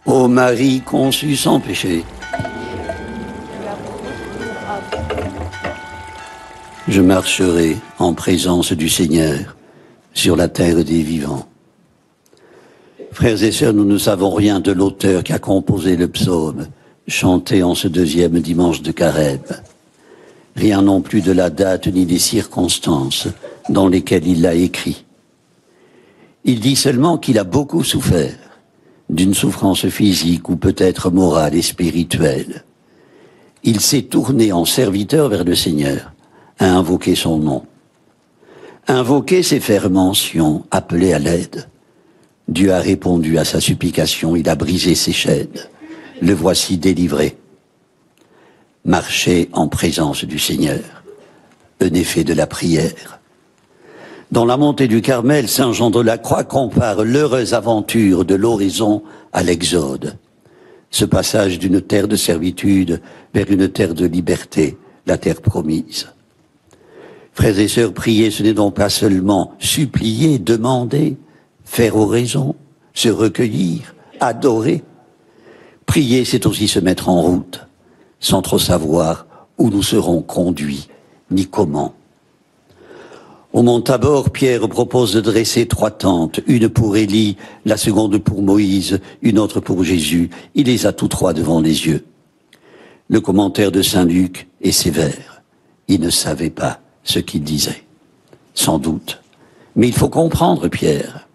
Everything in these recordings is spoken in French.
Ô Marie conçue sans péché, je marcherai en présence du Seigneur sur la terre des vivants. Frères et sœurs, nous ne savons rien de l'auteur qui a composé le psaume, chanté en ce deuxième dimanche de Carême. Rien non plus de la date ni des circonstances dans lesquelles il l'a écrit. Il dit seulement qu'il a beaucoup souffert, d'une souffrance physique ou peut-être morale et spirituelle. Il s'est tourné en serviteur vers le Seigneur, a invoqué son nom. Invoquer, c'est faire mention, appeler à l'aide. Dieu a répondu à sa supplication, il a brisé ses chaînes. Le voici délivré. Marcher en présence du Seigneur, un effet de la prière. Dans la montée du Carmel, saint Jean de la Croix compare l'heureuse aventure de l'oraison à l'exode. Ce passage d'une terre de servitude vers une terre de liberté, la terre promise. Frères et sœurs, prier, ce n'est donc pas seulement supplier, demander, faire oraison, se recueillir, adorer. Prier, c'est aussi se mettre en route, sans trop savoir où nous serons conduits, ni comment. Au mont Tabor, Pierre propose de dresser 3 tentes, une pour Élie, la seconde pour Moïse, une autre pour Jésus. Il les a tous 3 devant les yeux. Le commentaire de saint Luc est sévère. Il ne savait pas ce qu'il disait. Sans doute. Mais il faut comprendre Pierre.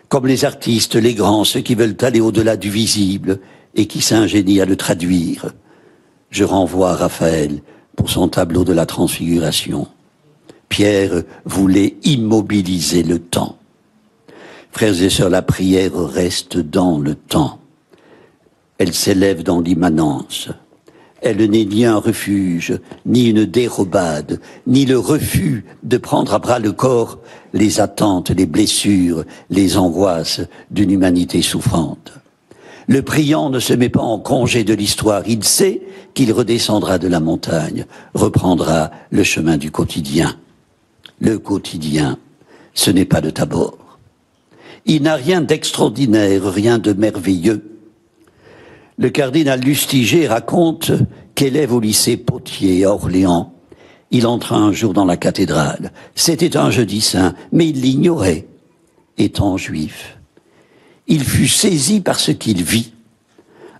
Comme les artistes, les grands, ceux qui veulent aller au-delà du visible et qui s'ingénient à le traduire. Je renvoie à Raphaël pour son tableau de la Transfiguration. Pierre voulait immobiliser le temps. Frères et sœurs, la prière reste dans le temps. Elle s'élève dans l'immanence. Elle n'est ni un refuge, ni une dérobade, ni le refus de prendre à bras le corps les attentes, les blessures, les angoisses d'une humanité souffrante. Le priant ne se met pas en congé de l'histoire. Il sait qu'il redescendra de la montagne, reprendra le chemin du quotidien. Le quotidien, ce n'est pas le Tabor. Il n'a rien d'extraordinaire, rien de merveilleux. Le cardinal Lustiger raconte qu'élève au lycée Potier à Orléans, il entra un jour dans la cathédrale. C'était un jeudi saint, mais il l'ignorait, étant juif. Il fut saisi par ce qu'il vit,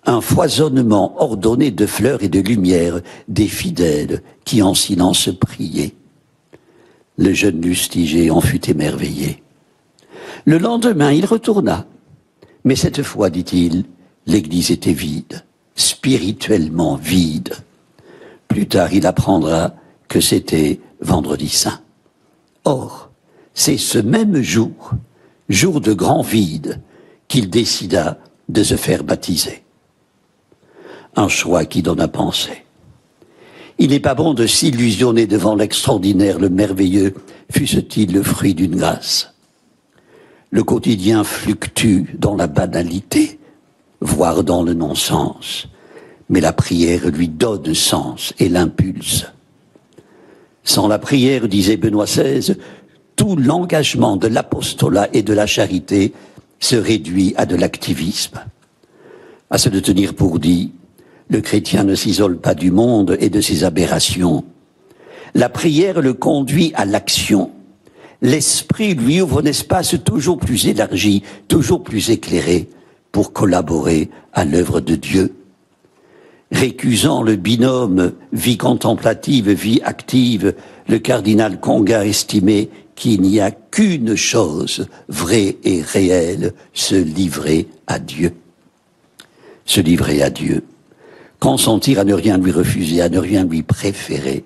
un foisonnement ordonné de fleurs et de lumière des fidèles qui en silence priaient. Le jeune Lustiger en fut émerveillé. Le lendemain, il retourna. Mais cette fois, dit-il, l'église était vide, spirituellement vide. Plus tard, il apprendra que c'était vendredi saint. Or, c'est ce même jour, jour de grand vide, qu'il décida de se faire baptiser. Un choix qui donne à penser. Il n'est pas bon de s'illusionner devant l'extraordinaire, le merveilleux, fût-ce-t-il le fruit d'une grâce. Le quotidien fluctue dans la banalité, voire dans le non-sens, mais la prière lui donne sens et l'impulse. Sans la prière, disait Benoît XVI, tout l'engagement de l'apostolat et de la charité se réduit à de l'activisme. À se le tenir pour dit, le chrétien ne s'isole pas du monde et de ses aberrations. La prière le conduit à l'action. L'esprit lui ouvre un espace toujours plus élargi, toujours plus éclairé, pour collaborer à l'œuvre de Dieu. Récusant le binôme vie contemplative, vie active, le cardinal Congar estimait qu'il n'y a qu'une chose vraie et réelle, se livrer à Dieu. Se livrer à Dieu. Consentir à ne rien lui refuser, à ne rien lui préférer.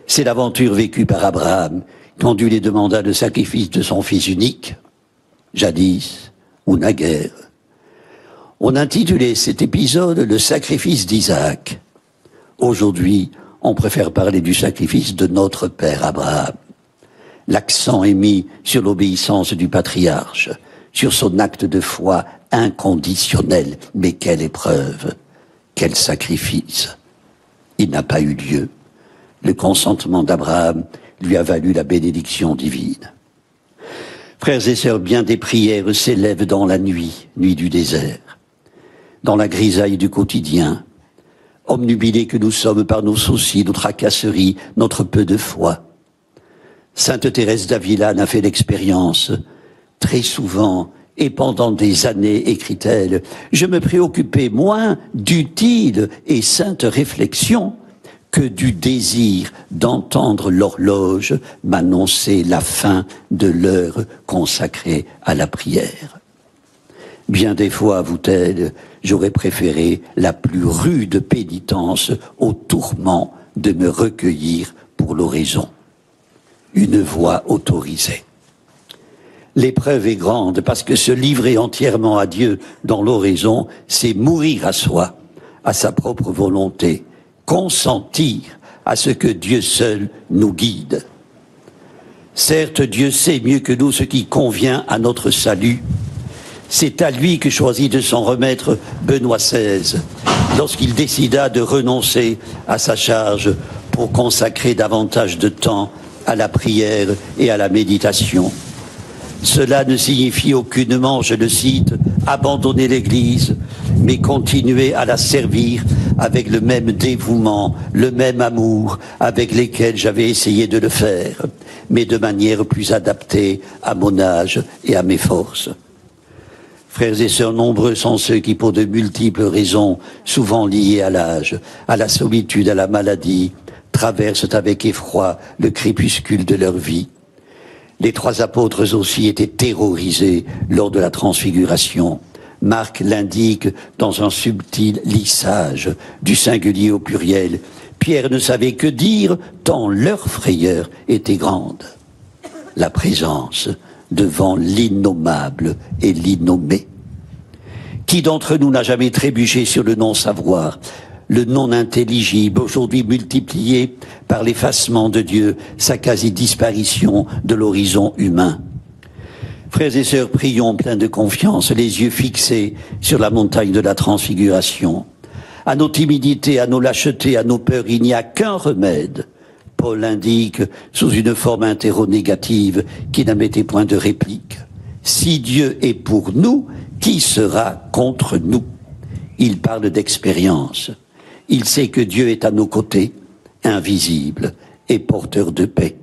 C'est l'aventure vécue par Abraham, quand Dieu lui demanda le sacrifice de son fils unique, jadis ou naguère. On intitulait cet épisode le sacrifice d'Isaac. Aujourd'hui, on préfère parler du sacrifice de notre père Abraham. L'accent est mis sur l'obéissance du patriarche, sur son acte de foi inconditionnel. Mais quelle épreuve! Quel sacrifice! Il n'a pas eu lieu. Le consentement d'Abraham lui a valu la bénédiction divine. Frères et sœurs, bien des prières s'élèvent dans la nuit, nuit du désert. dans la grisaille du quotidien. Obnubilés que nous sommes par nos soucis, nos tracasseries, notre peu de foi. Sainte Thérèse d'Avila en a fait l'expérience. Très souvent, et pendant des années, écrit-elle, je me préoccupais moins d'utiles et saintes réflexions que du désir d'entendre l'horloge m'annoncer la fin de l'heure consacrée à la prière. Bien des fois, avoue-t-elle, j'aurais préféré la plus rude pénitence au tourment de me recueillir pour l'oraison. Une voix autorisée. L'épreuve est grande parce que se livrer entièrement à Dieu dans l'oraison, c'est mourir à soi, à sa propre volonté, consentir à ce que Dieu seul nous guide. Certes, Dieu sait mieux que nous ce qui convient à notre salut. C'est à lui que choisit de s'en remettre Benoît XVI, lorsqu'il décida de renoncer à sa charge pour consacrer davantage de temps à la prière et à la méditation. Cela ne signifie aucunement, je le cite, abandonner l'Église, mais continuer à la servir avec le même dévouement, le même amour avec lesquels j'avais essayé de le faire, mais de manière plus adaptée à mon âge et à mes forces. Frères et sœurs, nombreux sont ceux qui, pour de multiples raisons, souvent liées à l'âge, à la solitude, à la maladie, traversent avec effroi le crépuscule de leur vie. Les trois apôtres aussi étaient terrorisés lors de la transfiguration. Marc l'indique dans un subtil lissage, du singulier au pluriel. Pierre ne savait que dire tant leur frayeur était grande. La présence devant l'innommable et l'innommé. Qui d'entre nous n'a jamais trébuché sur le non-savoir, le non-intelligible, aujourd'hui multiplié par l'effacement de Dieu, sa quasi-disparition de l'horizon humain? Frères et sœurs, prions pleins de confiance, les yeux fixés sur la montagne de la transfiguration. À nos timidités, à nos lâchetés, à nos peurs, il n'y a qu'un remède. Paul indique sous une forme interrogative qui n'admettait point de réplique. Si Dieu est pour nous, qui sera contre nous? Il parle d'expérience. Il sait que Dieu est à nos côtés, invisible et porteur de paix.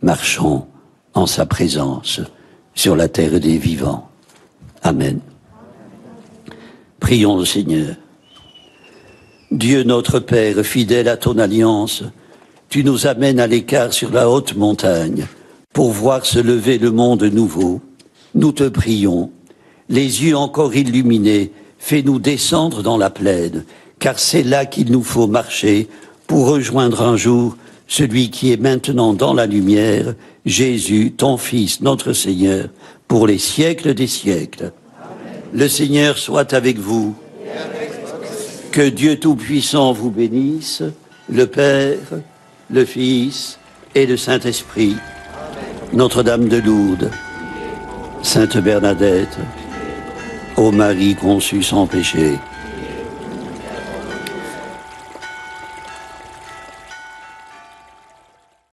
Marchons en sa présence sur la terre des vivants. Amen. Prions le Seigneur. Dieu notre Père, fidèle à ton alliance, tu nous amènes à l'écart sur la haute montagne pour voir se lever le monde nouveau. Nous te prions, les yeux encore illuminés, fais-nous descendre dans la plaine, car c'est là qu'il nous faut marcher pour rejoindre un jour celui qui est maintenant dans la lumière, Jésus, ton Fils, notre Seigneur, pour les siècles des siècles. Amen. Le Seigneur soit avec vous. Que Dieu Tout-Puissant vous bénisse, le Père, le Fils et le Saint-Esprit. Notre-Dame de Lourdes, Sainte Bernadette, ô Marie conçue sans péché,